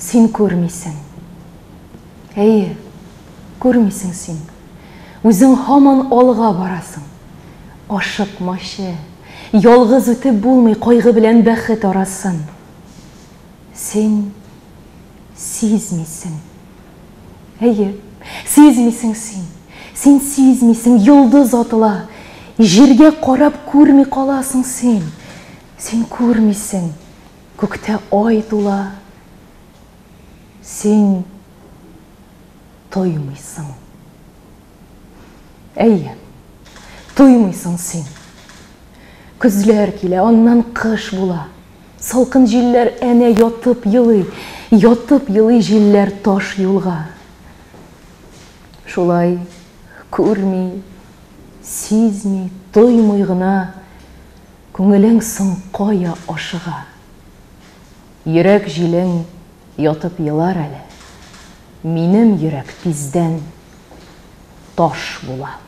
Сен көрмейсің. Әйе, көрмейсің сен. Өзің хаман алға барасың. Ашықмашы, ялғыз өтіп болмай қойғы білән бәхет арасын. Сен сезмейсің. Әйе, сезмейсің сен. Сен сезмейсің, йылдыз атыла. Жерге қарап көрмей қаласың сен. Сен көрмейсің, көкте ай тула. Сен тоймайсың. Әйе, тоймайсың сен. Күзлер келе, аннан қыш була. Салқын желлер әне ятып йылый желлер таш юлға. Шулай көрмей, сезмей, тоймай гына көңілің соң қая ашыға. Йөрәк жилең ятып йылар әле. Минем йөрәк тиздән таш була.